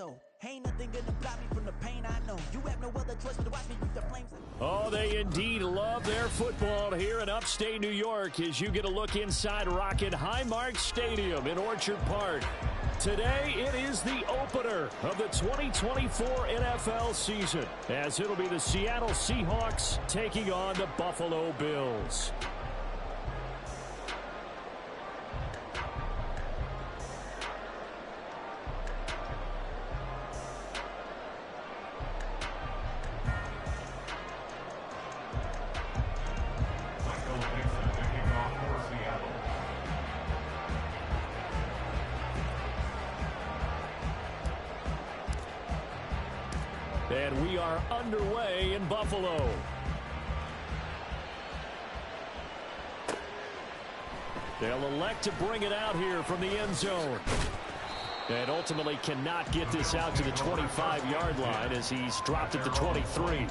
soul. Ain't nothing gonna block me from the pain I know. You have no other choice but to watch me reap the flames. Oh, they indeed love their football here in upstate New York as you get a look inside Rocket Highmark Stadium in Orchard Park. Today, it is the opener of the 2024 NFL season, as it'll be the Seattle Seahawks taking on the Buffalo Bills. And we are underway in Buffalo. They'll elect to bring it out here from the end zone. And ultimately cannot get this out to the 25-yard line as he's dropped at the 23.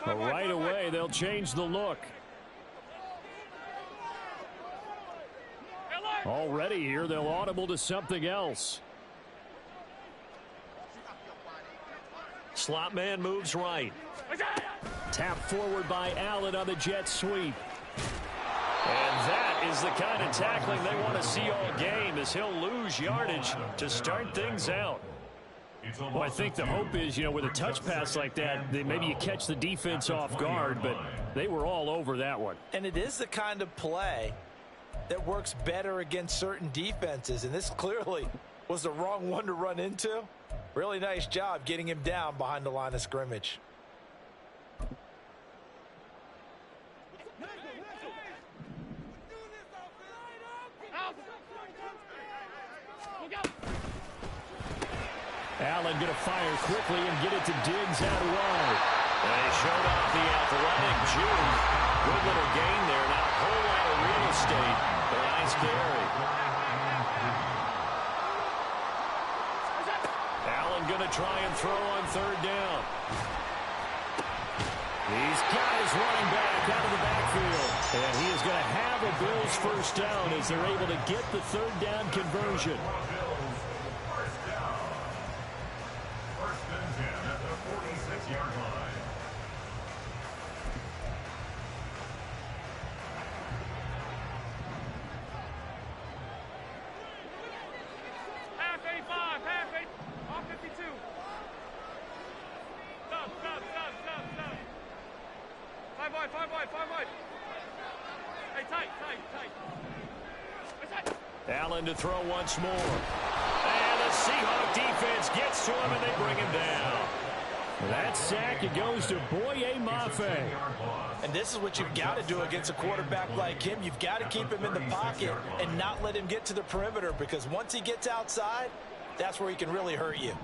Right away, they'll change the look. Already here, they'll audible to something else. Slot man moves right. Tap forward by Allen on the jet sweep. And that is the kind of tackling they want to see all game, as he'll lose yardage to start things out. Well, I think the hope is, with a touch pass like that, maybe you catch the defense off guard, but they were all over that one. And it is the kind of play that works better against certain defenses, and this clearly was the wrong one to run into. Really nice job getting him down behind the line of scrimmage. Allen going to fire quickly and get it to Diggs out wide. And they showed off the athletic June. Good little gain there. Not a whole lot of real estate, but a nice carry. Allen going to try and throw on third down. He's got his running back out of the backfield. And he is going to have a Bills first down as they're able to get the third down conversion. Allen to throw once more. And the Seahawk defense gets to him, and they bring him down. That sack, it goes to Boye Mafe. And this is what you've got to do against a quarterback like him. You've got to keep him in the pocket and not let him get to the perimeter, because once he gets outside, that's where he can really hurt you.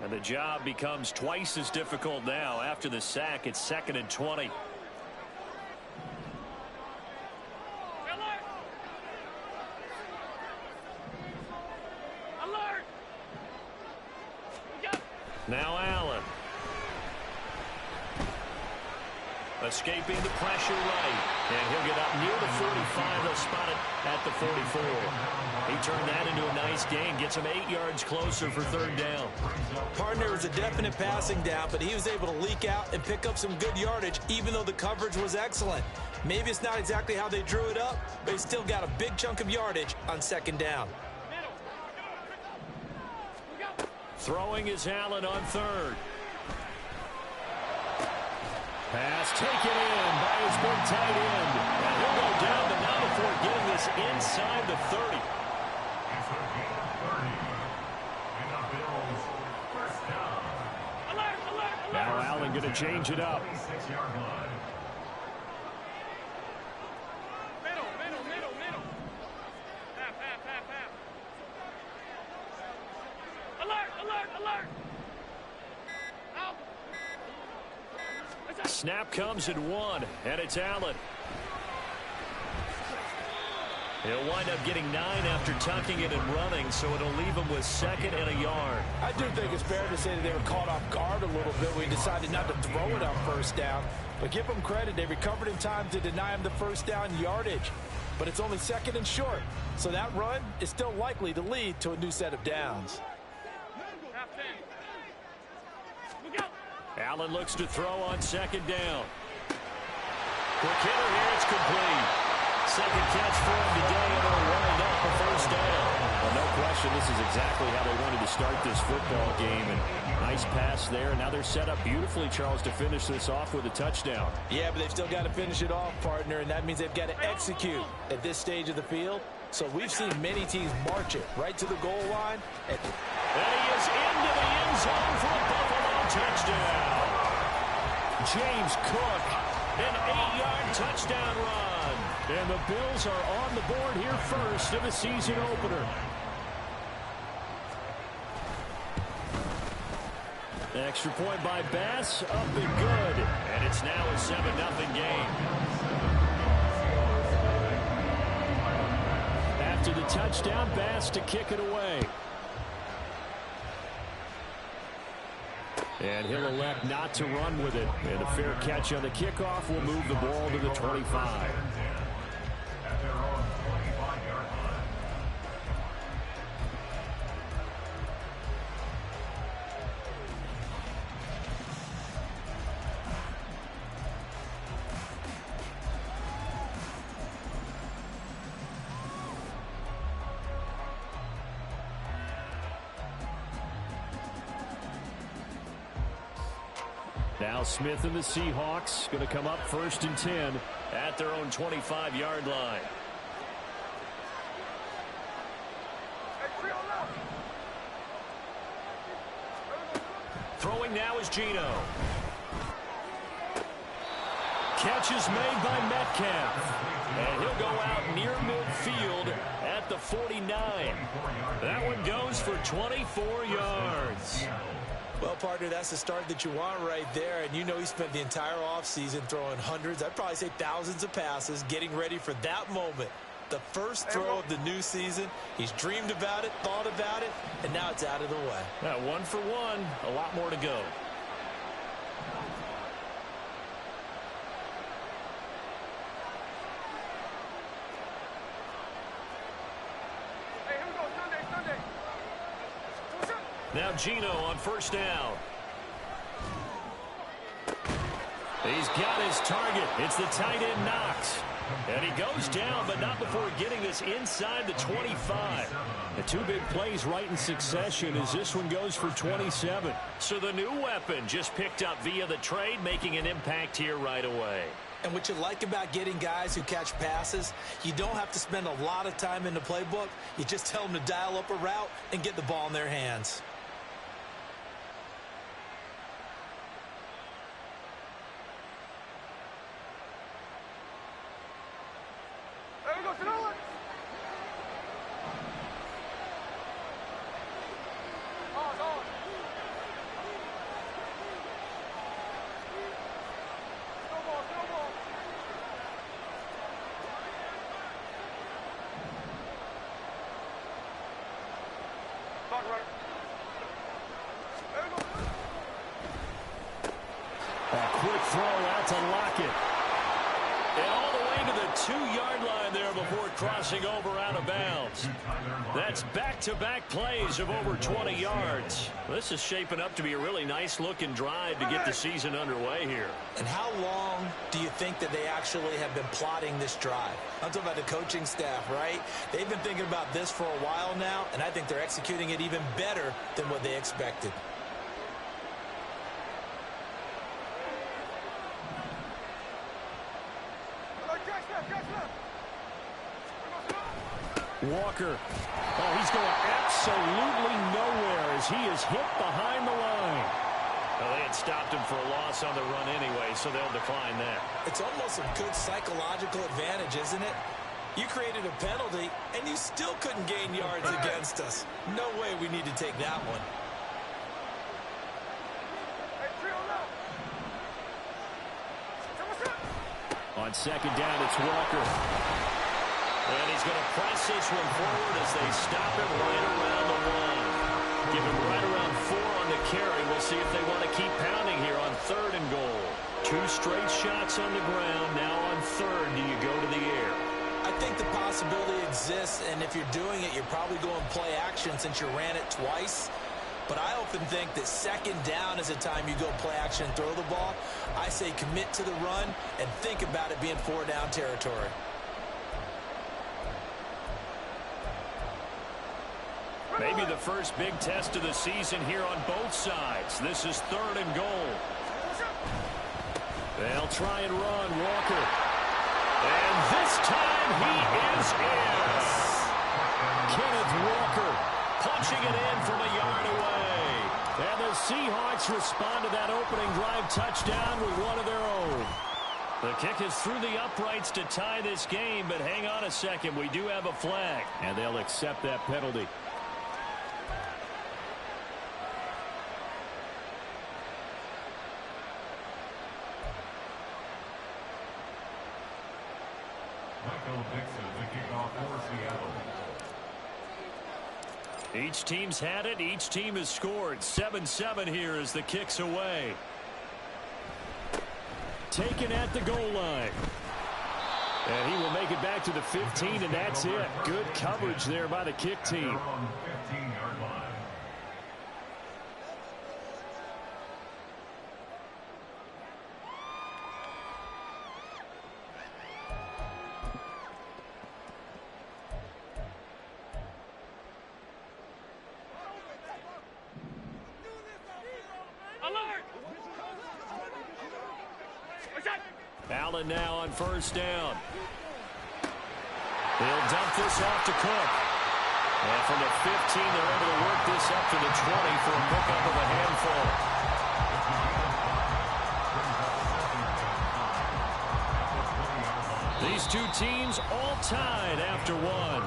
And the job becomes twice as difficult now. After the sack, it's 2nd and 20. Now Allen. Escaping the pressure right. And he'll get up near the 45. They'll spot it at the 44. He turned that into a nice gain. Gets him 8 yards closer for third down. Partner was a definite passing down, but he was able to leak out and pick up some good yardage, even though the coverage was excellent. Maybe it's not exactly how they drew it up, but he still got a big chunk of yardage on second down. Throwing is Allen on third. Pass taken in by his big tight end. And he'll go down, but not before getting this inside the 30. Now Allen going to change it up. snap comes at 1, and it's Allen. He'll wind up getting 9 after tucking it and running, so it'll leave him with 2nd and a yard. I do think it's fair to say that they were caught off guard a little bit when he decided not to throw it on 1st down. But give them credit, they recovered in time to deny him the 1st down yardage. But it's only 2nd and short, so that run is still likely to lead to a new set of downs. Allen looks to throw on 2nd down. Quick hitter here, it's complete. 2nd catch for him today, and it'll wind up a 1st down. Well, no question, this is exactly how they wanted to start this football game. And nice pass there. And now they're set up beautifully, Charles, to finish this off with a touchdown. Yeah, but they've still got to finish it off, partner, and that means they've got to execute at this stage of the field. So we've seen many teams march it right to the goal line. And he is into the end zone for a Buffalo touchdown. James Cook, an 8-yard touchdown run. And the Bills are on the board here first in the season opener. The extra point by Bass, up and good. And it's now a 7-0 game. After the touchdown, Bass to kick it away. And he'll elect not to run with it. And a fair catch on the kickoff will move the ball to the 25. Now Smith and the Seahawks going to come up 1st and 10 at their own 25-yard line. Throwing now is Geno. Catch is made by Metcalf. And he'll go out near midfield at the 49. That one goes for 24 yards. Well, partner, that's the start that you want right there. And you know he spent the entire offseason throwing hundreds, I'd probably say thousands of passes, getting ready for that moment. The first throw of the new season. He's dreamed about it, thought about it, and now it's out of the way. Now 1 for 1, a lot more to go. Now Geno on 1st down. He's got his target. It's the tight end Knox. And he goes down, but not before getting this inside the 25. The 2 big plays right in succession as this one goes for 27. So the new weapon just picked up via the trade, making an impact here right away. And what you like about getting guys who catch passes, you don't have to spend a lot of time in the playbook. You just tell them to dial up a route and get the ball in their hands. A quick throw out to Lockett. And all the way to the 2-yard line there before crossing over out of bounds. That's back-to-back plays of over 20 yards. This is shaping up to be a really nice-looking drive to get the season underway here. And how long do you think that they actually have been plotting this drive? I'm talking about the coaching staff, right? They've been thinking about this for a while now, and I think they're executing it even better than what they expected. Walker. Oh, he's going absolutely nowhere as he is hit behind the line. Well, they had stopped him for a loss on the run anyway, so they'll decline that. It's almost a good psychological advantage, isn't it? You created a penalty, and you still couldn't gain yards against us. No way we need to take that one. On second down, it's Walker. And he's going to press this one forward as they stop him right around the 1. Give him right around 4 on the carry. We'll see if they want to keep pounding here on 3rd and goal. 2 straight shots on the ground. Now on 3rd, do you go to the air? I think the possibility exists, and if you're doing it, you're probably going play action since you ran it twice. But I often think that 2nd down is a time you go play action and throw the ball. I say commit to the run and think about it being 4-down territory. Maybe the first big test of the season here on both sides. This is 3rd and goal. They'll try and run. Walker. And this time he is in. Kenneth Walker punching it in from a yard away. And the Seahawks respond to that opening drive touchdown with one of their own. The kick is through the uprights to tie this game, but hang on a second. We do have a flag. And they'll accept that penalty. Each team's had it. Each team has scored. 7-7 here as the kick's away. Taken at the goal line. And he will make it back to the 15, and that's it. Good coverage there by the kick team. Allen now on 1st down. They'll dump this off to Cook. And from the 15, they're able to work this up to the 20 for a pickup of a handful. These two teams all tied after 1.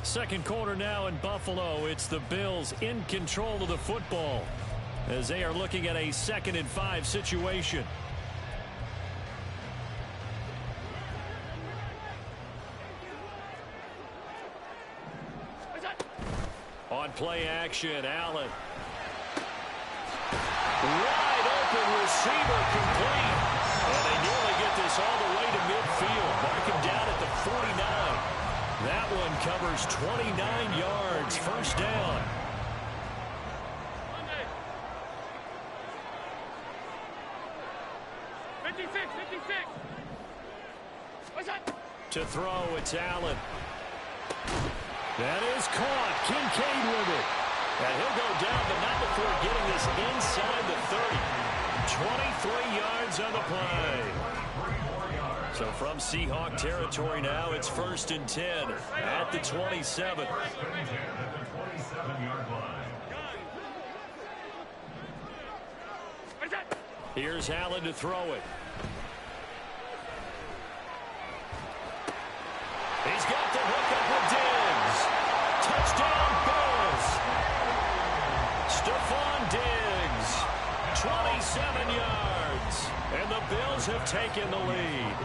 Second quarter now in Buffalo. It's the Bills in control of the football as they are looking at a 2nd and 5 situation. On play action, Allen. Wide open receiver complete. And they nearly get this all the way to midfield. Mark him down at the 49. That one covers 29 yards. 1st down. To throw, it's Allen. That is caught. Kincaid with it. And he'll go down, but not before getting this inside the 30. 23 yards on the play. So from Seahawk territory now, it's 1st and 10 at the 27. Here's Allen to throw it. He's got the hook up with Diggs. Touchdown, Bills. Stephon Diggs, 27 yards. And the Bills have taken the lead.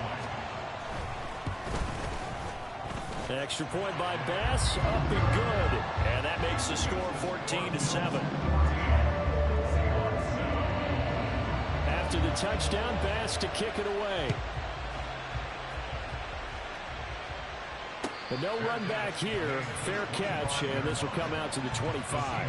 Extra point by Bass, up and good. And that makes the score 14-7. After the touchdown, Bass to kick it away. But no run back here. Fair catch, and this will come out to the 25.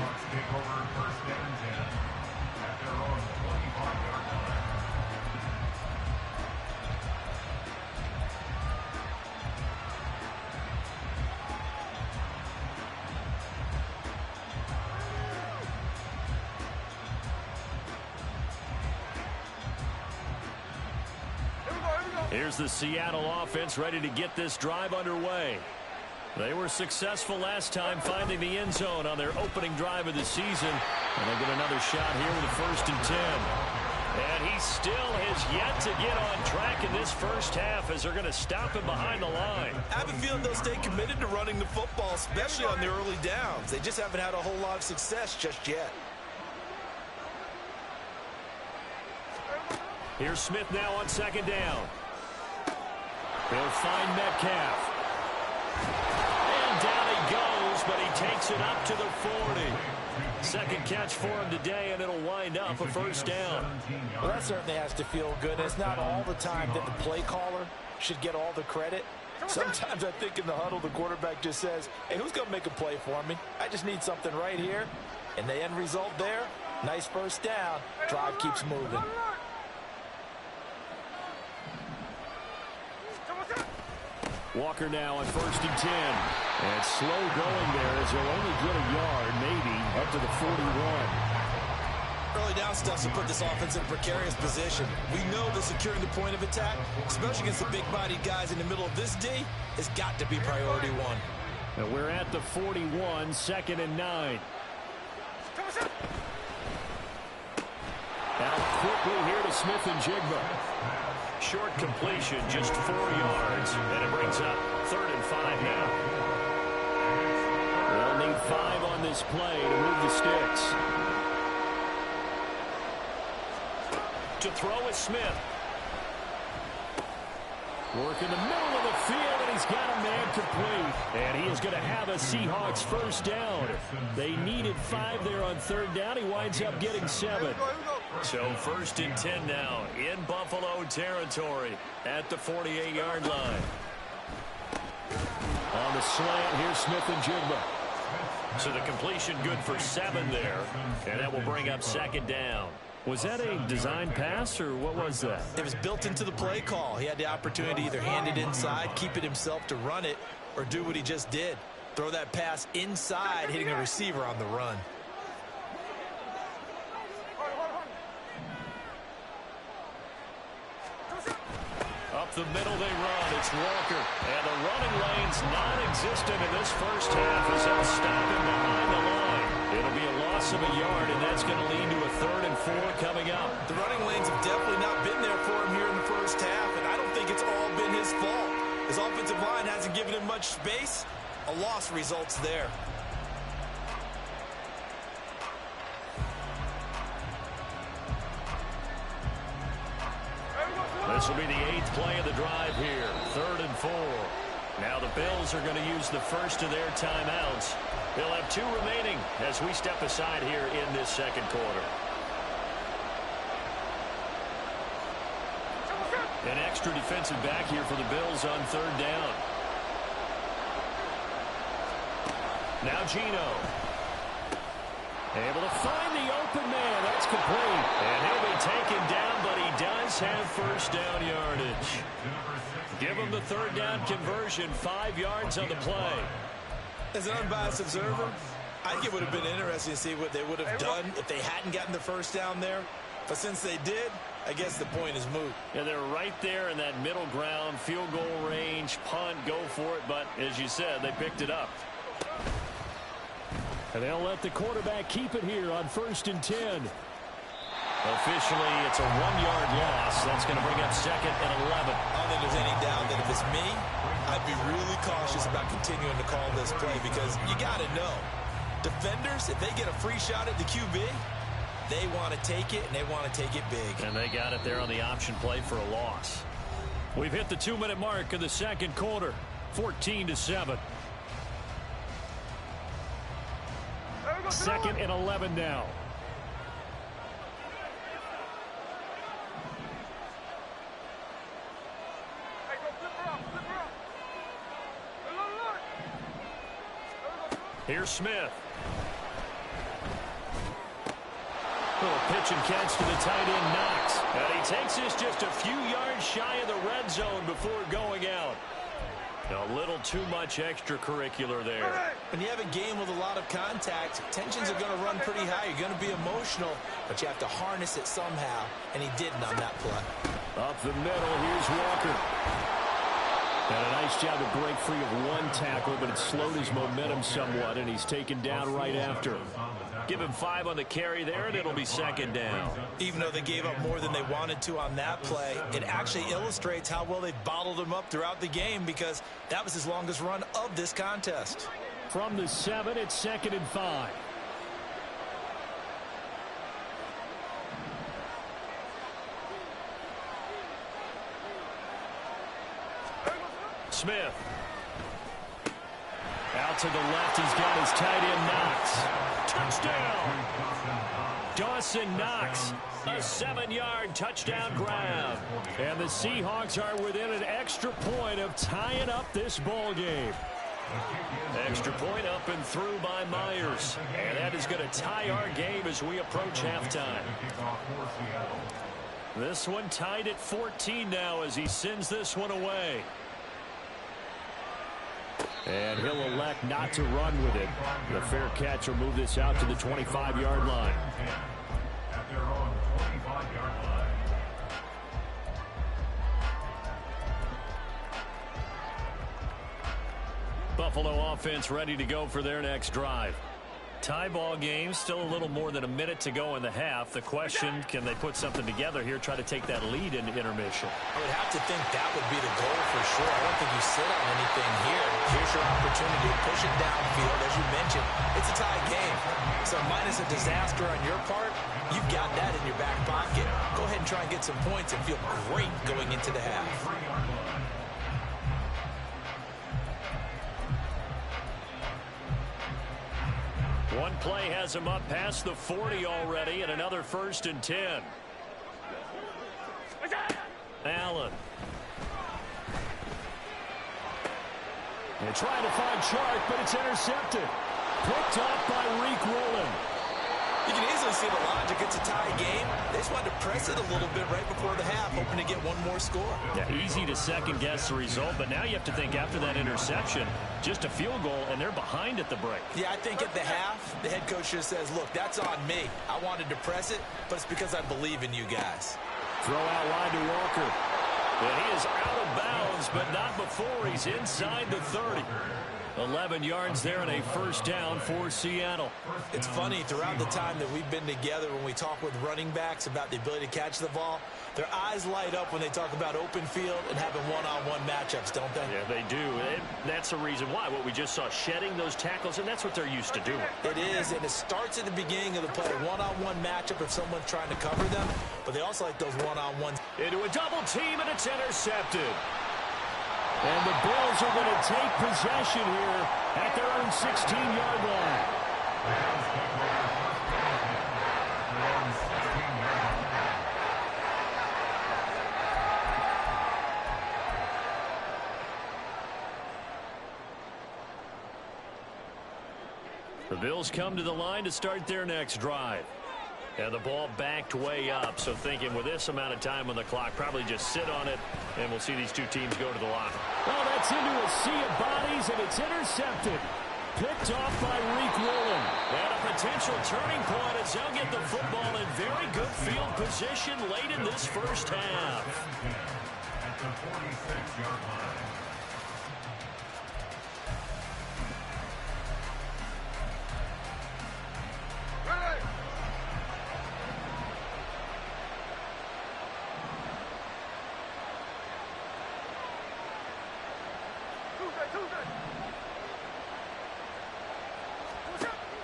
Here's the Seattle offense ready to get this drive underway. They were successful last time finding the end zone on their opening drive of the season. And they'll get another shot here with a 1st and 10. And he still has yet to get on track in this first half as they're going to stop him behind the line. I have a feeling they'll stay committed to running the football, especially on the early downs. They just haven't had a whole lot of success just yet. Here's Smith now on second down. He'll find Metcalf. And down he goes, but he takes it up to the 40. Second catch for him today, and it'll wind up a first down. Well, that certainly has to feel good. It's not all the time that the play caller should get all the credit. Sometimes I think in the huddle, the quarterback just says, hey, who's going to make a play for me? I just need something right here. And the end result there, nice first down. Drive keeps moving. Walker now on 1st and 10. And slow going there as he'll only get a yard, maybe, up to the 41. Early down stuff to put this offense in a precarious position. We know that securing the point of attack, especially against the big-bodied guys in the middle of this D, has got to be priority one. And we're at the 41, 2nd and 9. Now quickly here to Smith and Jigba. Short completion, just 4 yards, and it brings up 3rd and 5 now. They'll need 5 on this play to move the sticks. To throw is Smith. Work in the middle of the field, and he's got a man complete. And he is going to have a Seahawks first down. They needed 5 there on 3rd down. He winds up getting 7. So 1st and 10 now in Buffalo territory at the 48-yard line. On the slant, here's Smith and Jigba. So the completion good for 7 there, and that will bring up 2nd down. Was that a design pass, or what was that? It was built into the play call. He had the opportunity to either hand it inside, keep it himself to run it, or do what he just did. Throw that pass inside, hitting a receiver on the run. Up the middle they run. It's Walker. And the running lane's non-existent in this first half as they'll stop him behind the line. It'll be a loss of a yard, and that's going to lead to a 3rd and 4 coming up. The running lanes have definitely not been there for him here in the first half, and I don't think it's all been his fault. His offensive line hasn't given him much space. A loss results there. This will be the 8th play of the drive here. 3rd and 4. Now the Bills are going to use the first of their timeouts. They'll have 2 remaining as we step aside here in this second quarter. An extra defensive back here for the Bills on 3rd down. Now Gino. Able to find the open man. That's complete. And he'll be taken down, but he does have first down yardage. Give him the 3rd down conversion. 5 yards on the play. As an unbiased observer, I think it would have been interesting to see what they would have done if they hadn't gotten the first down there. But since they did, I guess the point is moot. Yeah, they're right there in that middle ground, field goal range, punt, go for it. But as you said, they picked it up. And they'll let the quarterback keep it here on 1st and 10. Officially, it's a 1-yard loss. That's going to bring up 2nd and 11. I don't think there's any doubt that if it's me, I'd be really cautious about continuing to call this play because you got to know, defenders, if they get a free shot at the QB, they want to take it, and they want to take it big. And they got it there on the option play for a loss. We've hit the 2-minute mark of the second quarter, 14-7. 2nd and 11 now. Here's Smith. Little pitch and catch to the tight end, Knox. And he takes this just a few yards shy of the red zone before going out. A little too much extracurricular there. When you have a game with a lot of contact, tensions are going to run pretty high. You're going to be emotional, but you have to harness it somehow, and he didn't on that play. Up the middle, here's Walker. And a nice job to break free of one tackle, but it slowed his momentum somewhat, and he's taken down right after. Give him 5 on the carry there, and it'll be 2nd down. Even though they gave up more than they wanted to on that play, it actually illustrates how well they bottled him up throughout the game because that was his longest run of this contest. From the 7, it's 2nd and 5. Smith. Out to the left, he's got his tight end Knox. Touchdown! Dawson Knox, a 7-yard touchdown grab. And the Seahawks are within an extra point of tying up this ball game. Extra point up and through by Myers. And that is going to tie our game as we approach halftime. This one tied at 14 now as he sends this one away. And he'll elect not to run with it. The fair catch will move this out to the 25-yard line. Buffalo offense ready to go for their next drive. Tie ball game, still a little more than a minute to go in the half. The question, can they put something together here, try to take that lead into intermission? I would have to think that would be the goal for sure. I don't think you sit on anything here. Here's your opportunity to push it downfield. As you mentioned, it's a tie game. So minus a disaster on your part, you've got that in your back pocket. Go ahead and try and get some points and feel great going into the half. One play has him up past the 40 already, and another 1st and 10. Allen. They're trying to find Chark, but it's intercepted. Picked off by Reek Rowland. You can easily see the logic. It's a tie game. They just wanted to press it a little bit right before the half, hoping to get one more score. Yeah, easy to second-guess the result, but now you have to think after that interception, just a field goal, and they're behind at the break. Yeah, I think at the half, the head coach just says, look, that's on me. I wanted to press it, but it's because I believe in you guys. Throw out wide to Walker. And he is out of bounds, but not before he's inside the 30. 11 yards there and a 1st down for Seattle. It's funny, throughout the time that we've been together, when we talk with running backs about the ability to catch the ball, their eyes light up when they talk about open field and having one-on-one matchups, don't they? Yeah, they do. And that's the reason why. What we just saw, shedding those tackles, and that's what they're used to doing. It is, and it starts at the beginning of the play, a one-on-one matchup if someone's trying to cover them, but they also like those one-on-ones. Into a double team, and it's intercepted. And the Bills are going to take possession here at their own 16-yard line. The Bills come to the line to start their next drive. And the ball backed way up, so thinking with this amount of time on the clock, probably just sit on it, and we'll see these two teams go to the line. Well, that's into a sea of bodies, and it's intercepted. Picked off by Reek Rowland. And a potential turning point as they'll get the football in very good field position late in this first half. At the 46-yard line.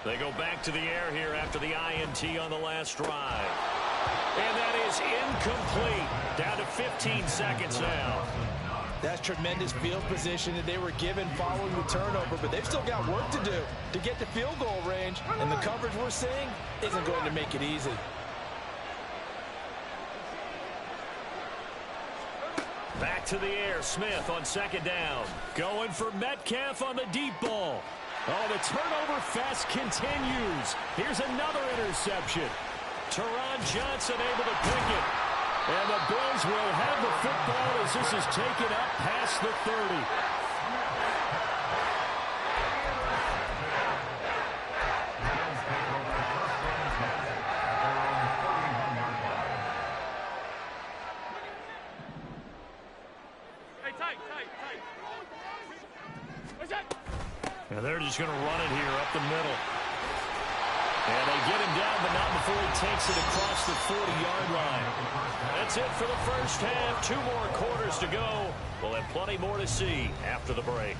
They go back to the air here after the INT on the last drive. And that is incomplete. Down to 15 seconds now. That's tremendous field position that they were given following the turnover, but they've still got work to do to get to field goal range, and the coverage we're seeing isn't going to make it easy. Back to the air, Smith on 2nd down. Going for Metcalf on the deep ball. Oh, the turnover fest continues. Here's another interception. Teron Johnson able to pick it. And the Bills will have the football as this is taken up past the 30. And they're just going to run it here up the middle. And they get him down, but not before he takes it across the 40-yard line. That's it for the first half. 2 more quarters to go. We'll have plenty more to see after the break.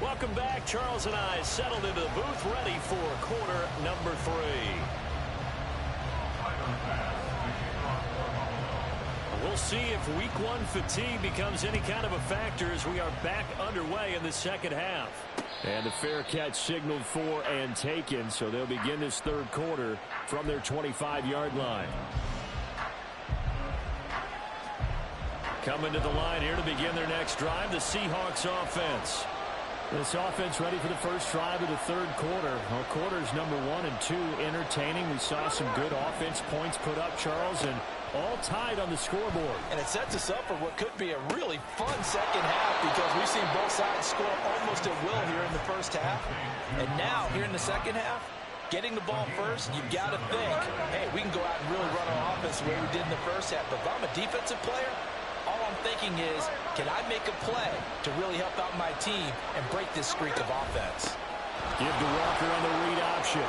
Welcome back. Charles and I settled into the booth, ready for quarter number 3. We'll see if week one fatigue becomes any kind of a factor as we are back underway in the second half. And the fair catch signaled for and taken, so they'll begin this third quarter from their 25-yard line. Coming to the line here to begin their next drive, the Seahawks offense. This offense ready for the first drive of the third quarter. Well, quarters number 1 and 2 entertaining. We saw some good offense points put up, Charles, and all tied on the scoreboard. And it sets us up for what could be a really fun second half because we've seen both sides score almost at will here in the first half. And now, here in the second half, getting the ball first, you've got to think, hey, we can go out and really run our offense the way we did in the first half. But if I'm a defensive player, all I'm thinking is, can I make a play to really help out my team and break this streak of offense? Give to Walker on the read option.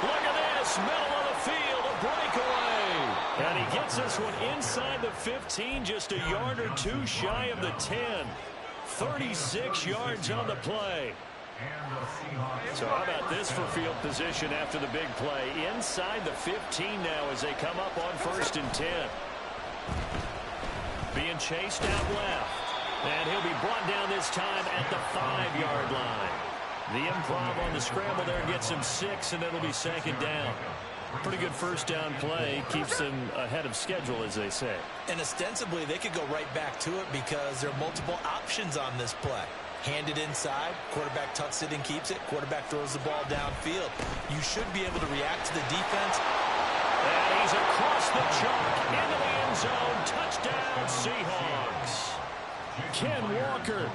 Look at this, middle of the field, a breakaway. And he gets this one inside the 15, just a yard or two shy of the 10. 36 yards on the play. So how about this for field position after the big play? Inside the 15 now as they come up on 1st and 10. Being chased out left. And he'll be brought down this time at the 5-yard line. The improv on the scramble there gets him 6, and it'll be 2nd down. Pretty good first down play. Keeps them ahead of schedule, as they say. And ostensibly, they could go right back to it because there are multiple options on this play. Hand it inside, quarterback tucks it and keeps it, quarterback throws the ball downfield. You should be able to react to the defense. And he's across the chalk into the end zone. Touchdown, Seahawks. Ken Walker.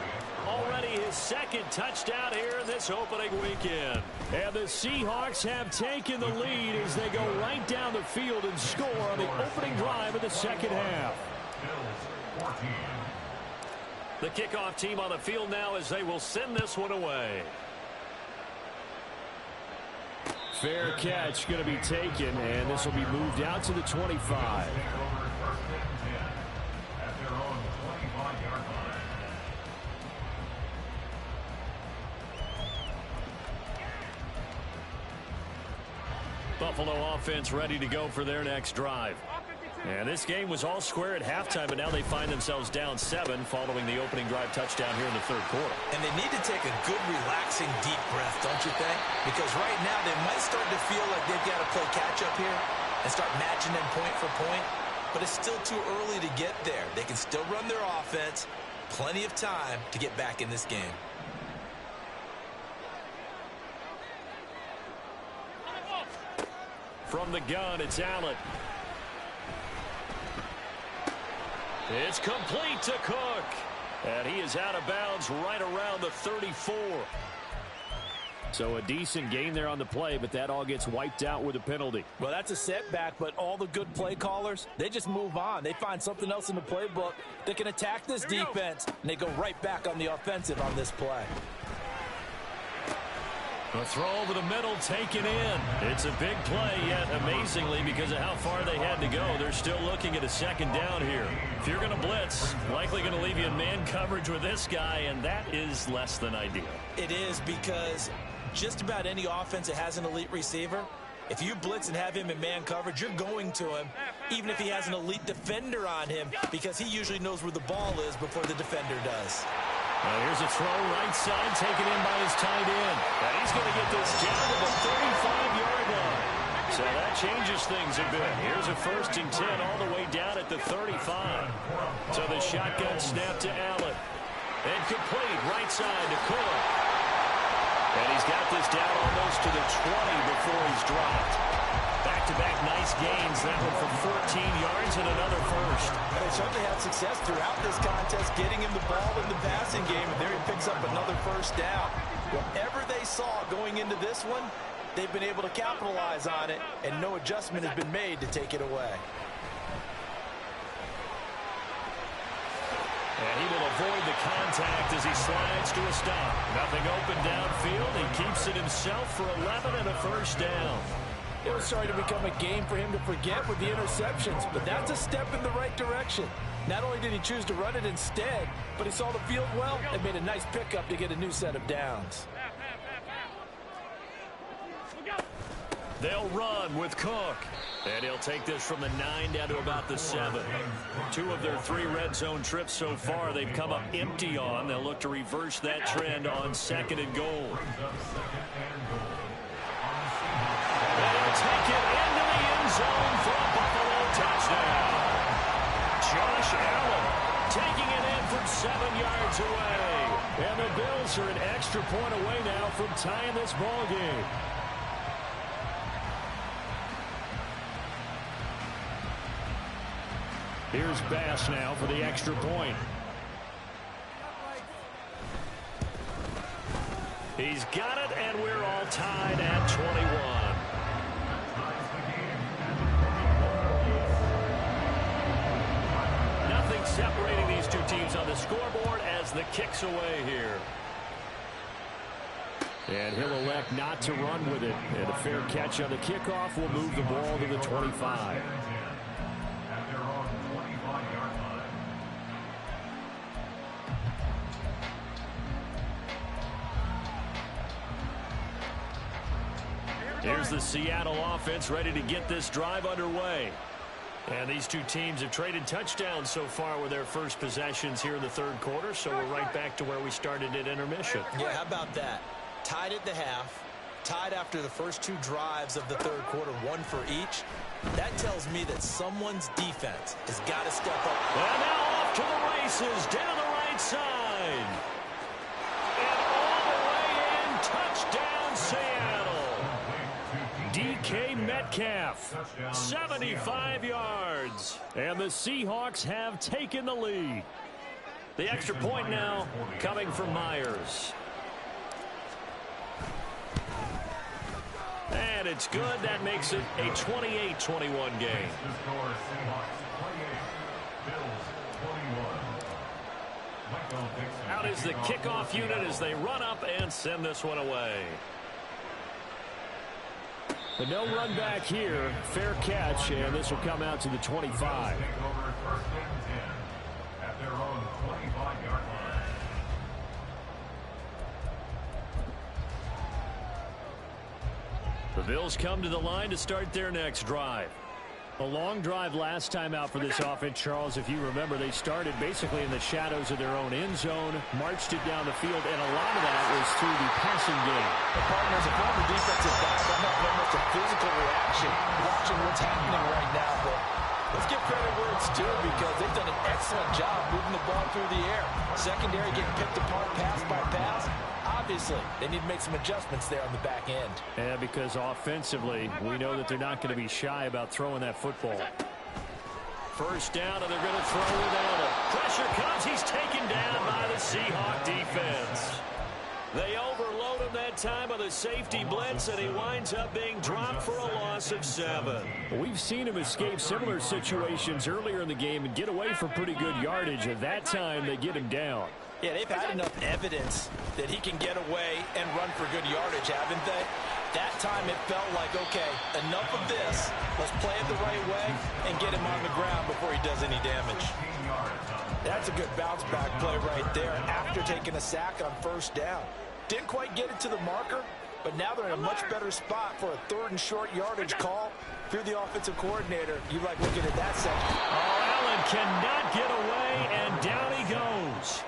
Already his 2nd touchdown here in this opening weekend. And the Seahawks have taken the lead as they go right down the field and score on the opening drive of the second half. The kickoff team on the field now as they will send this one away. Fair catch going to be taken, and this will be moved out to the 25. Buffalo offense ready to go for their next drive. And this game was all square at halftime, but now they find themselves down 7 following the opening drive touchdown here in the third quarter. And they need to take a good, relaxing, deep breath, don't you think? Because right now they might start to feel like they've got to play catch-up here and start matching them point for point. But it's still too early to get there. They can still run their offense. Plenty of time to get back in this game. From the gun, it's Allen. It's complete to Cook. And he is out of bounds right around the 34. So a decent gain there on the play, but that all gets wiped out with a penalty. Well, that's a setback, but all the good play callers, they just move on. They find something else in the playbook that can attack this defense, and they go right back on the offensive on this play. A throw over the middle, taken in. It's a big play, yet amazingly, because of how far they had to go, they're still looking at a 2nd down here. If you're going to blitz, likely going to leave you in man coverage with this guy, and that is less than ideal. It is, because just about any offense that has an elite receiver, if you blitz and have him in man coverage, you're going to him, even if he has an elite defender on him, because he usually knows where the ball is before the defender does. Here's a throw right side, taken in by his tight end. And he's going to get this down to the 35-yard line. So that changes things a bit. Here's a 1st and 10 all the way down at the 35. So the shotgun snap to Allen. And complete right side to Cook. And he's got this down almost to the 20 before he's dropped. Back-to-back nice gains. That one for 14 yards and another first. They certainly had success throughout this contest, getting him the ball in the passing game, and there he picks up another first down. Whatever they saw going into this one, they've been able to capitalize on it, and no adjustment has been made to take it away. And he will avoid the contact as he slides to a stop. Nothing open downfield. He keeps it himself for 11 and a first down. It was starting to become a game for him to forget with the interceptions, but that's a step in the right direction. Not only did he choose to run it instead, but he saw the field well and made a nice pickup to get a new set of downs. They'll run with Cook. And he'll take this from the 9 down to about the 7. 2 of their 3 red zone trips so far they've come up empty on. They'll look to reverse that trend on 2nd and goal. They'll take it into the end zone for a Buffalo touchdown. Josh Allen taking it in from 7 yards away. And the Bills are an extra point away now from tying this ball game. Here's Bass now for the extra point. He's got it, and we're all tied at 21. Nothing separating these two teams on the scoreboard as the kick's away here. And he'll elect not to run with it. And a fair catch on the kickoff will move the ball to the 25. Here's the Seattle offense ready to get this drive underway. And these two teams have traded touchdowns so far with their first possessions here in the 3rd quarter, so we're right back to where we started at intermission. Yeah, how about that? Tied at the half, tied after the first 2 drives of the 3rd quarter, 1 for each. That tells me that someone's defense has got to step up. And now off to the races, down the right side. And all the way in, touchdown Seattle. DK Metcalf, 75 yards. And the Seahawks have taken the lead. The extra point now coming from Myers. And it's good. That makes it a 28-21 game. Out is the kickoff unit as they run up and send this one away. But no run back here. Fair catch, and this will come out to the 25. The Bills come to the line to start their next drive. A long drive last time out for this offense, Charles. If you remember, they started basically in the shadows of their own end zone, marched it down the field, and a lot of that was through the passing game. The partner, as a former defensive back, I'm not almost a physical reaction watching what's happening right now, but let's give credit where it's due because they've done an excellent job moving the ball through the air. Secondary getting picked apart pass by pass. Obviously, they need to make some adjustments there on the back end. Yeah, because offensively, we know that they're not going to be shy about throwing that football. First down, and they're going to throw without it. Pressure comes. He's taken down by the Seahawk defense. They overload him that time with a safety blitz, and he winds up being dropped for a loss of 7. We've seen him escape similar situations earlier in the game and get away for pretty good yardage. At that time, they get him down. Yeah, they've had enough evidence that he can get away and run for good yardage, haven't they? That time it felt like, okay, enough of this. Let's play it the right way and get him on the ground before he does any damage. That's a good bounce back play right there after taking a sack on first down. Didn't quite get it to the marker, but now they're in a much better spot for a 3rd and short yardage call. If you're the offensive coordinator, you like looking at that section. Oh, Allen cannot get away, and down he goes.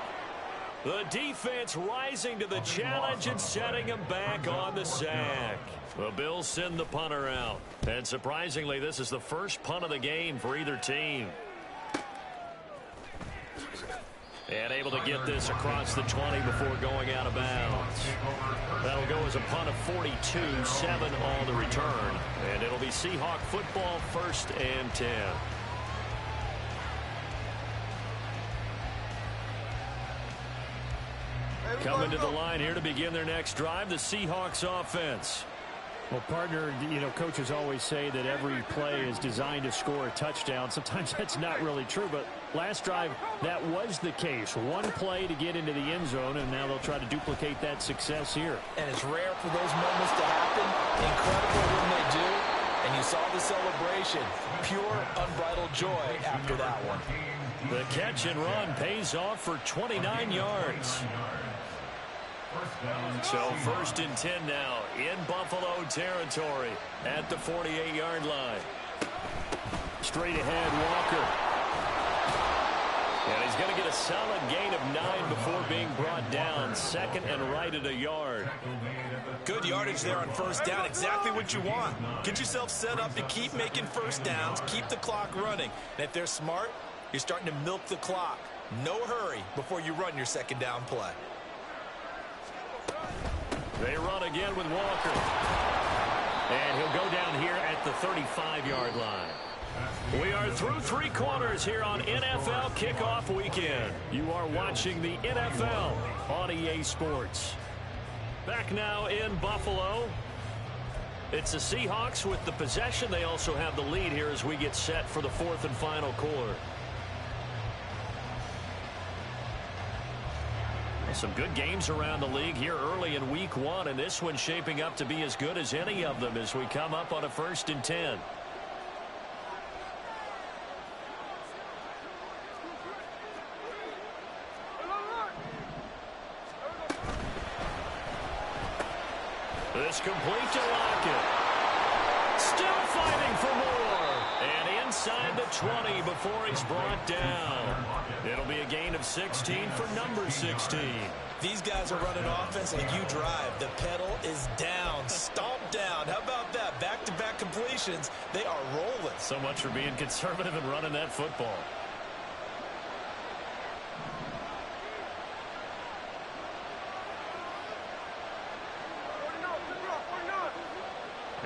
The defense rising to the challenge and setting him back on the sack. The Bills send the punter out. And surprisingly, this is the first punt of the game for either team. And able to get this across the 20 before going out of bounds. That'll go as a punt of 42, 7 on the return. And it'll be Seahawk football, 1st and 10. Coming to the line here to begin their next drive, the Seahawks offense. Well, partner, you know, coaches always say that every play is designed to score a touchdown. Sometimes that's not really true, but last drive, that was the case. One play to get into the end zone, and now they'll try to duplicate that success here. And it's rare for those moments to happen. Incredible when they do. And you saw the celebration. Pure, unbridled joy after that one. The catch and run pays off for 29 yards. So 1st and 10 now in Buffalo territory at the 48-yard line. Straight ahead, Walker. And he's going to get a solid gain of 9 before being brought down. 2nd and right at a yard. Good yardage there on 1st down. Exactly what you want. Get yourself set up to keep making 1st downs. Keep the clock running. And if they're smart, you're starting to milk the clock. No hurry before you run your 2nd down play. They run again with Walker. And he'll go down here at the 35-yard line. We are through 3 quarters here on NFL Kickoff Weekend. You are watching the NFL on EA Sports. Back now in Buffalo. It's the Seahawks with the possession. They also have the lead here as we get set for the 4th and final quarter. Some good games around the league here early in week 1, and this one's shaping up to be as good as any of them as we come up on a 1st and 10. This complete to Lockett. Still fighting for more. And inside the 20 before he's brought down. It'll be a gain of 16 for number 16. These guys are running offense like you drive. The pedal is down, stomped down. How about that? Back-to-back completions. They are rolling. So much for being conservative and running that football.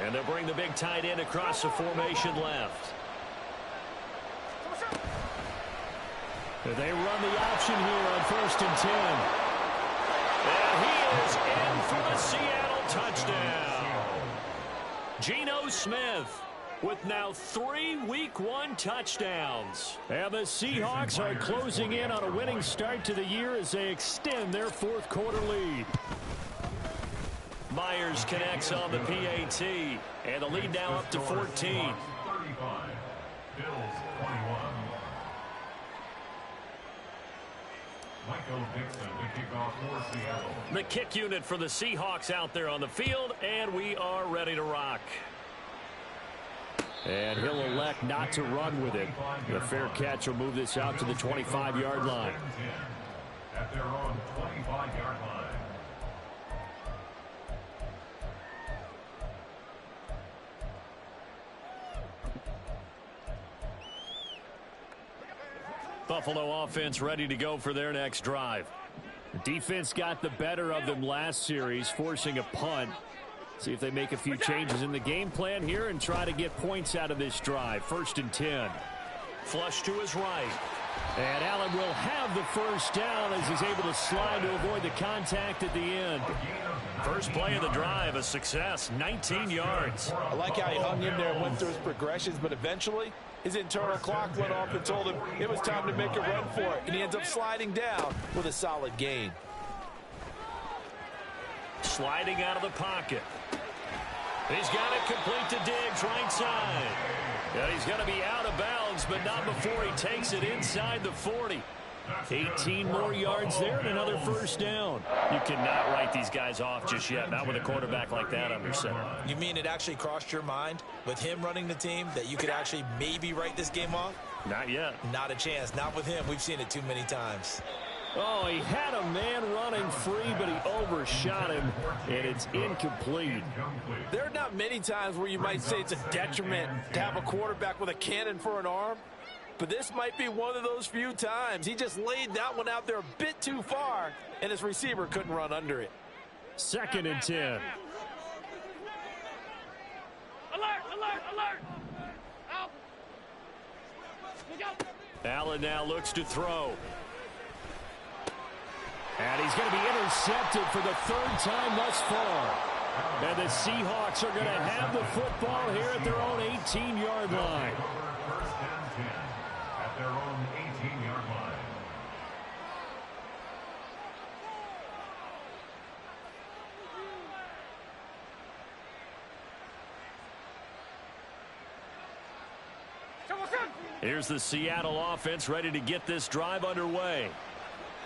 And they'll bring the big tight end across the formation left. They run the option here on 1st and 10. And he is in for the Seattle touchdown. Geno Smith with now 3 Week 1 touchdowns. And the Seahawks are closing in on a winning start to the year as they extend their 4th quarter lead. Myers connects on the PAT, and the lead now up to 14. 35. Bills 21. Michael Dixon to kick off for Seattle. The kick unit for the Seahawks out there on the field, and we are ready to rock. And he'll elect not to run with it. The fair catch will move this out to the 25-yard line. At their own 25-yard line. Buffalo offense ready to go for their next drive. The defense got the better of them last series, forcing a punt. See if they make a few changes in the game plan here and try to get points out of this drive. 1st and 10. Flush to his right. And Allen will have the 1st down as he's able to slide to avoid the contact at the end. First play of the drive, a success, 19 yards. I like how he hung in there and went through his progressions, but eventually his internal clock went off and told him it was time to make a run for it, and he ends up sliding down with a solid gain. Sliding out of the pocket. He's got it complete to Diggs, right side. And he's going to be out of bounds, but not before he takes it inside the 40. 18 more yards there and another 1st down. You cannot write these guys off just yet, not with a quarterback like that under center. You mean it actually crossed your mind with him running the team that you could actually maybe write this game off? Not yet. Not a chance. Not with him. We've seen it too many times. Oh, he had a man running free, but he overshot him, and it's incomplete. There are not many times where you might say it's a detriment to have a quarterback with a cannon for an arm, but this might be one of those few times. He just laid that one out there a bit too far, and his receiver couldn't run under it. 2nd and 10. Alert, alert, alert! Out! Allen now looks to throw. And he's going to be intercepted for the 3rd time thus far. And the Seahawks are going to have the football here at their own 18-yard line. 1st and 10 at their own 18-yard line. Here's the Seattle offense ready to get this drive underway.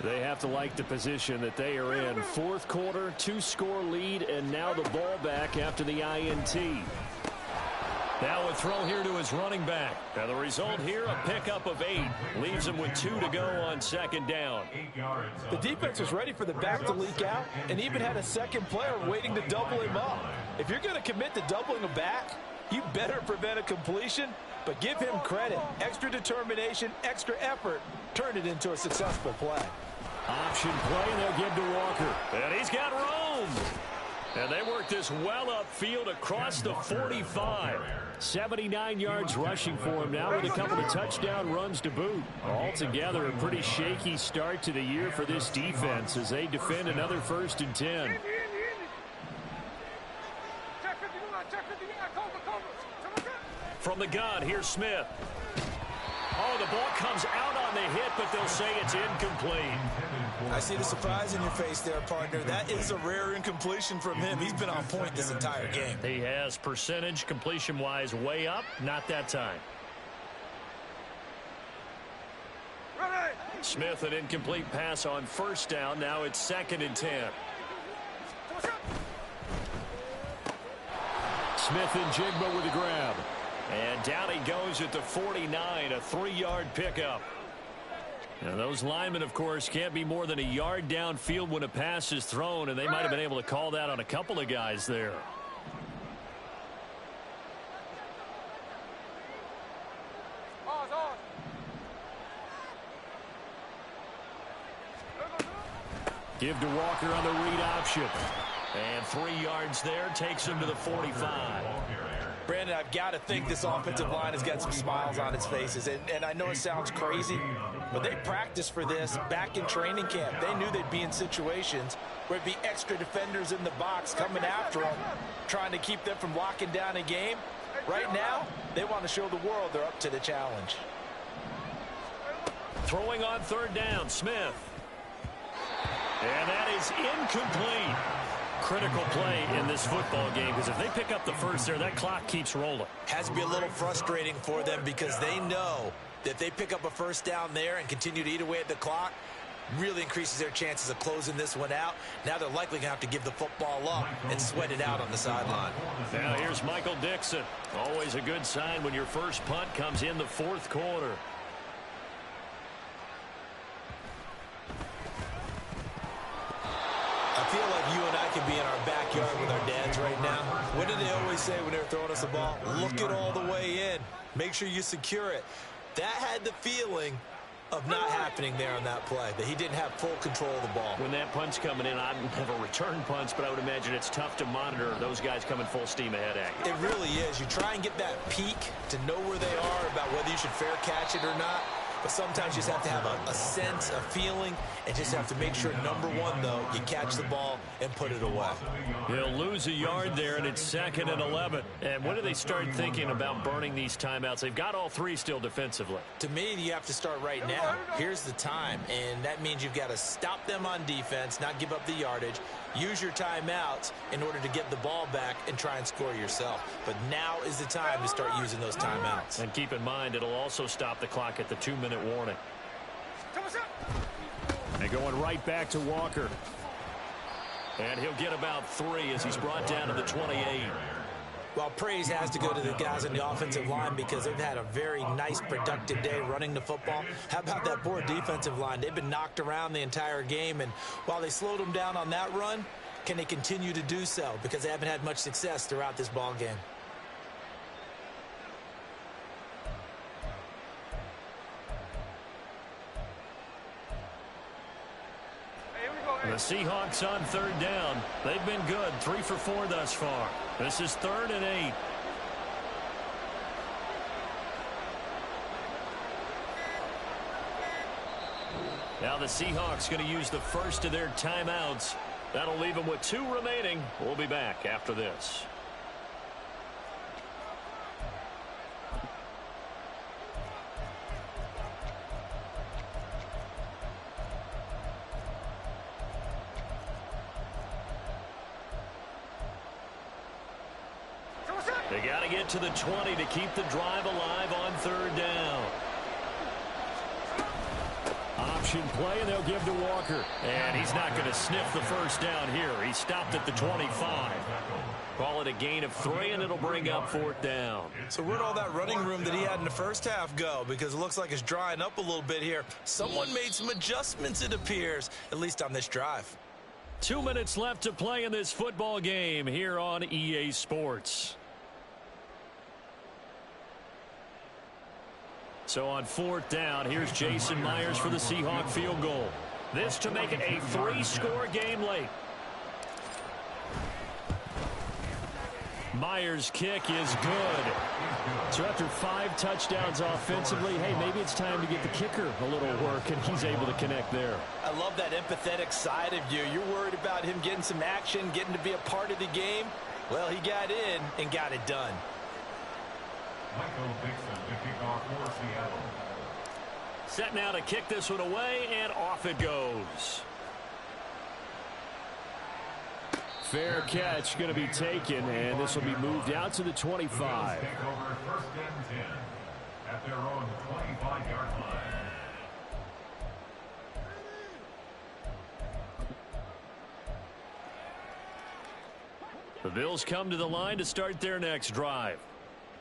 They have to like the position that they are in. Fourth quarter, 2-score lead, and now the ball back after the INT. Now a throw here to his running back. And the result here, a pickup of 8. Leaves him with 2 to go on second down. The defense was ready for the back to leak out and even had a second player waiting to double him up. If you're going to commit to doubling a back, you better prevent a completion, but give him credit. Extra determination, extra effort, turned it into a successful play. Option play, and they'll give to Walker. And he's got room. And they work this well upfield across the 45. 79 yards rushing for him now with a couple of touchdown runs to boot. Altogether, a pretty shaky start to the year for this defense as they defend another 1st and 10. From the gun, here's Smith. Oh, the ball comes out on the hit, but they'll say it's incomplete. I see the surprise in your face there, partner. That is a rare incompletion from him. He's been on point this entire game. He has percentage completion-wise way up. Not that time. Smith, an incomplete pass on 1st down. Now it's 2nd and 10. Smith and Jigba with a grab. And down he goes at the 49, a 3-yard pickup. Now those linemen, of course, can't be more than a yard downfield when a pass is thrown, and they might have been able to call that on a couple of guys there. Give to Walker on the read option. And 3 yards there takes him to the 45. Brandon, I've got to think this offensive line has got some smiles on its faces. And I know it sounds crazy, but they practiced for this back in training camp. They knew they'd be in situations where it'd be extra defenders in the box coming after them, trying to keep them from locking down a game. Right now, they want to show the world they're up to the challenge. Throwing on 3rd down, Smith. And that is incomplete. Critical play in this football game, because if they pick up the first there, that clock keeps rolling. Has to be a little frustrating for them because they know that if they pick up a 1st down there and continue to eat away at the clock, really increases their chances of closing this one out. Now they're likely going to have to give the football up and sweat it out on the sideline. Now here's Michael Dixon. Always a good sign when your first punt comes in the 4th quarter. I feel like you and I could be in our backyard with our dads right now. What did they always say when they were throwing us the ball? Look it all the way in. Make sure you secure it. That had the feeling of not happening there on that play, that he didn't have full control of the ball. When that punt's coming in, I don't have a return punch, but I would imagine it's tough to monitor those guys coming full steam ahead at you. It really is. You try and get that peek to know where they are about whether you should fair catch it or not. But sometimes you just have to have a sense, a feeling, and just have to make sure, number one, though, you catch the ball and put it away. He'll lose a yard there, and it's 2nd and 11. And when do they start thinking about burning these timeouts? They've got all 3 still defensively. To me, you have to start right now. Here's the time, and that means you've got to stop them on defense, not give up the yardage, use your timeouts in order to get the ball back and try and score yourself. But now is the time to start using those timeouts. And keep in mind, it'll also stop the clock at the 2-minute warning. And going right back to Walker. And he'll get about 3 as he's brought down to the 28. Well, praise has to go to the guys on the offensive line because they've had a very nice, productive day running the football. How about that poor defensive line? They've been knocked around the entire game, and while they slowed them down on that run, can they continue to do so? Because they haven't had much success throughout this ball game. The Seahawks on 3rd down. They've been good. 3 for 4 thus far. This is 3rd and 8. Now the Seahawks going to use the first of their timeouts. That'll leave them with 2 remaining. We'll be back after this. They got to get to the 20 to keep the drive alive on 3rd down. option play, and they'll give to Walker. And he's not going to sniff the first down here. He stopped at the 25. Call it a gain of 3, and it'll bring up 4th down. So where'd all that running room that he had in the first half go? Because it looks like it's drying up a little bit here. Someone made some adjustments, it appears, at least on this drive. 2 minutes left to play in this football game here on EA Sports. So on 4th down, here's Jason Myers for the Seahawk field goal. This to make it a 3-score game late. Myers' kick is good. So after 5 touchdowns offensively, hey, maybe it's time to get the kicker a little work, and he's able to connect there. I love that empathetic side of you. You're worried about him getting some action, getting to be a part of the game. Well, he got in and got it done. Michael Dixon to kick off for Seattle. Set now to kick this one away, and off it goes. Fair catch going to be taken, and this will be moved out to the 25. Take over 1st and 10 at their own 25-yard line. The Bills come to the line to start their next drive.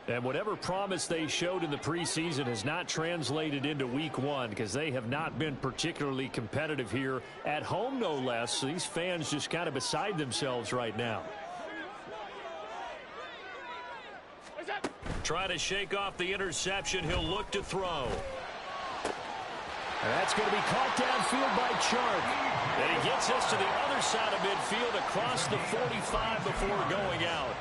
And whatever promise they showed in the preseason has not translated into week 1 because they have not been particularly competitive here at home, no less. So these fans just kind of beside themselves right now. Try to shake off the interception. He'll look to throw. And that's going to be caught downfield by Chark. And he gets us to the other side of midfield across the 45 before going out.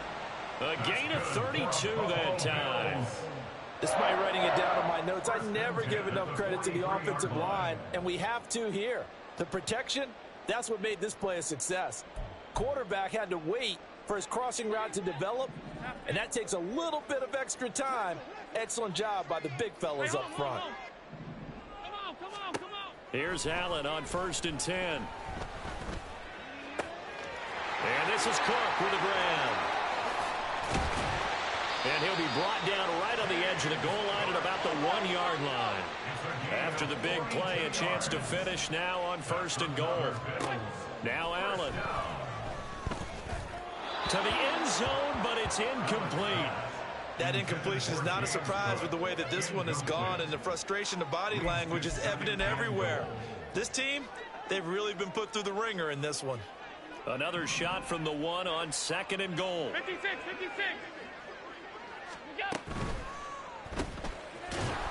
A gain of 32 that time. Despite writing it down on my notes, I never give enough credit to the offensive line, and we have to here. The protection, that's what made this play a success. Quarterback had to wait for his crossing route to develop, and that takes a little bit of extra time. Excellent job by the big fellas up front. Come on. Here's Allen on 1st and 10. And this is Cook with the grab. And he'll be brought down right on the edge of the goal line at about the 1-yard line. After the big play, a chance to finish now on 1st and goal. Now Allen. To the end zone, but it's incomplete. That incompletion is not a surprise with the way that this one has gone, and the frustration of body language is evident everywhere. This team, they've really been put through the ringer in this one. Another shot from the 1 on 2nd and goal. 56.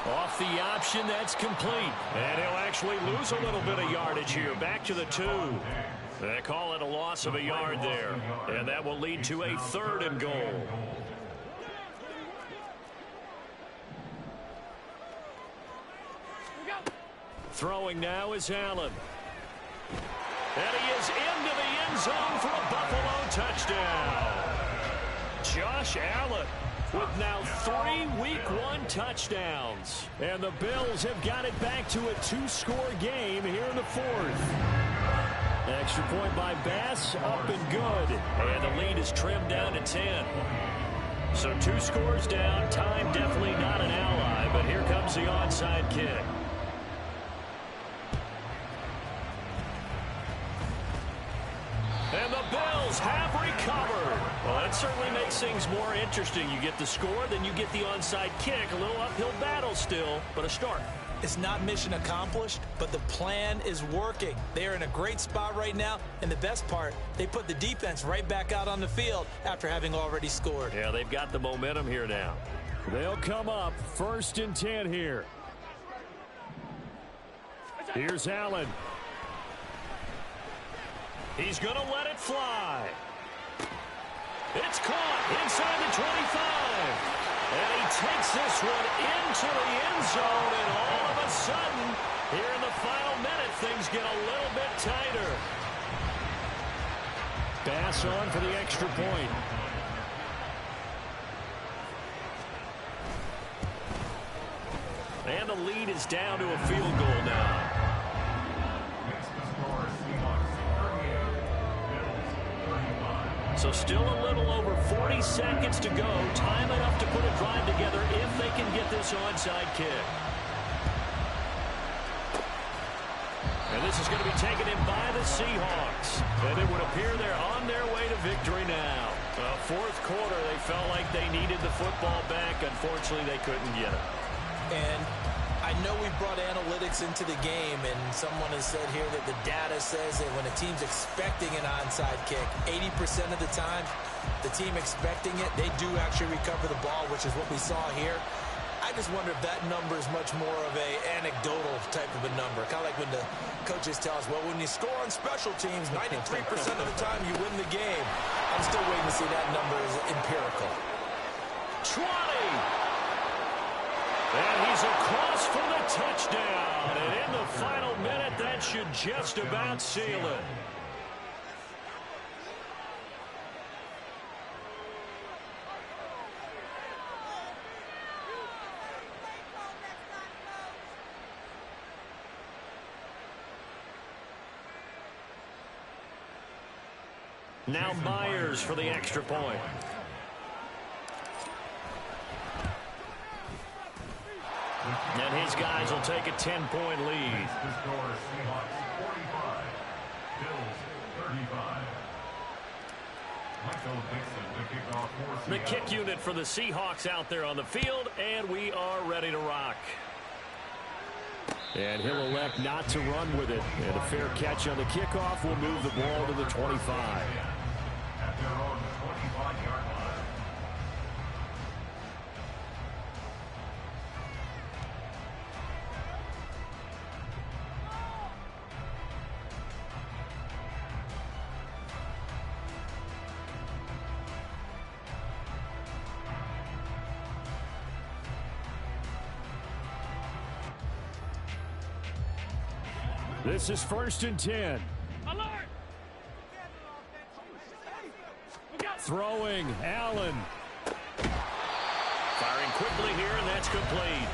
Off the option, that's complete. And he'll actually lose a little bit of yardage here. Back to the 2. They call it a loss of a yard there. And that will lead to a 3rd and goal. Throwing now is Allen. And he is into the end zone for a Buffalo touchdown. Josh Allen with now 3 Week 1 touchdowns. And the Bills have got it back to a 2-score game here in the 4th. Extra point by Bass, up and good. And the lead is trimmed down to 10. So 2 scores down, time definitely not an ally, but here comes the onside kick. And the Bills have recovered. Well, that certainly makes things more interesting. You get the score, then you get the onside kick. A little uphill battle still, but a start. It's not mission accomplished, but the plan is working. They are in a great spot right now, and the best part, they put the defense right back out on the field after having already scored. Yeah, they've got the momentum here now. They'll come up 1st and 10 here. Here's Allen. He's going to let it fly. It's caught inside the 25. And he takes this one into the end zone. And all of a sudden, here in the final minute, things get a little bit tighter. Bass on for the extra point. And the lead is down to a field goal now. So still a little over 40 seconds to go. Time enough to put a drive together if they can get this onside kick. And this is going to be taken in by the Seahawks. And it would appear they're on their way to victory now. Fourth quarter, they felt like they needed the football back. Unfortunately, they couldn't get it. And I know we brought analytics into the game, and someone has said here that the data says that when a team's expecting an onside kick, 80% of the time, the team expecting it, they do actually recover the ball, which is what we saw here. I just wonder if that number is much more of a anecdotal type of a number. Kind of like when the coaches tell us, well, when you score on special teams, 93% of the time you win the game. I'm still waiting to see that number is empirical. 20! And he's across for the touchdown. And in the final minute, that should just about seal it. Now Myers for the extra point. And his guys will take a 10-point lead. The score is Seahawks 45, Bills 35. Michael Dixon to kick off for The kick unit for the Seahawks out there on the field, and we are ready to rock. And he'll elect not to run with it. And a fair catch on the kickoff will move the ball to the 25. At their own 25-yard line. This is 1st and 10. Alert! Throwing, Allen. Firing quickly here, and that's complete.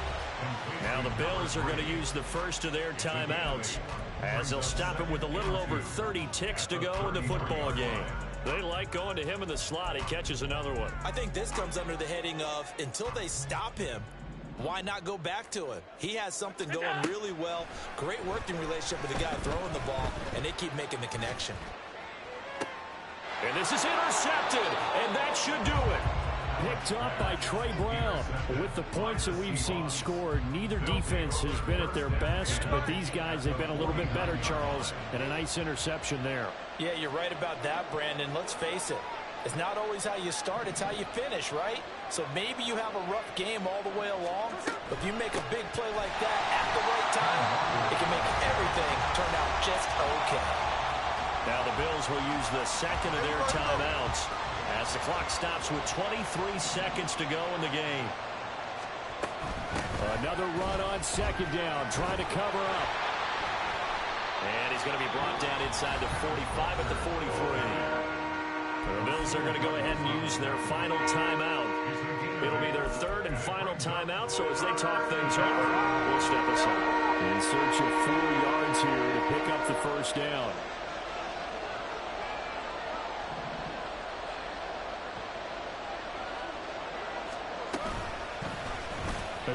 Now the Bills are going to use the first of their timeouts as they'll stop it with a little over 30 ticks to go in the football game. They like going to him in the slot. He catches another one. I think this comes under the heading of until they stop him, why not go back to him? He has something going really well. Great working relationship with the guy throwing the ball, and they keep making the connection. And this is intercepted, and that should do it. Picked up by Trey Brown. With the points that we've seen scored, neither defense has been at their best, but these guys have been a little bit better, Charles, and a nice interception there. Yeah, you're right about that, Brandon. Let's face it. It's not always how you start, it's how you finish, right? So maybe you have a rough game all the way along, but if you make a big play like that at the right time, it can make everything turn out just okay. Now the Bills will use the second of their timeouts as the clock stops with 23 seconds to go in the game. Another run on second down, trying to cover up. And he's going to be brought down inside the 45 at the 43. The Bills are going to go ahead and use their final timeout. It'll be their third and final timeout, so as they talk things over, we'll step aside. In search of 4 yards here to pick up the first down.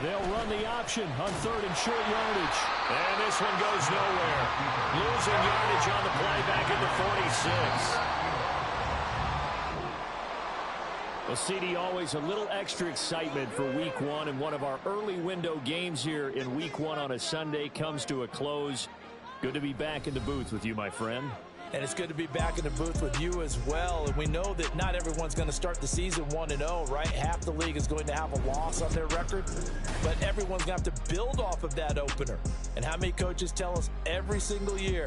They'll run the option on 3rd and short yardage. And this one goes nowhere. Losing yardage on the play back at the 46. Well, CD, always a little extra excitement for Week 1, and one of our early window games here in Week 1 on a Sunday comes to a close. Good to be back in the booth with you, my friend. And it's good to be back in the booth with you as well. And we know that not everyone's going to start the season 1-0, right? Half the league is going to have a loss on their record. But everyone's going to have to build off of that opener. And how many coaches tell us every single year,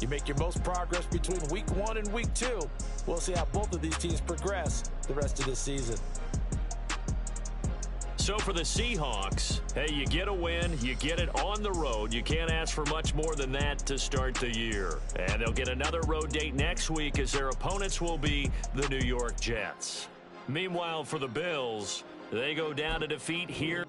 you make your most progress between Week 1 and Week 2. We'll see how both of these teams progress the rest of this season. So for the Seahawks, hey, you get a win, you get it on the road. You can't ask for much more than that to start the year. And they'll get another road date next week as their opponents will be the New York Jets. Meanwhile, for the Bills, they go down to defeat here.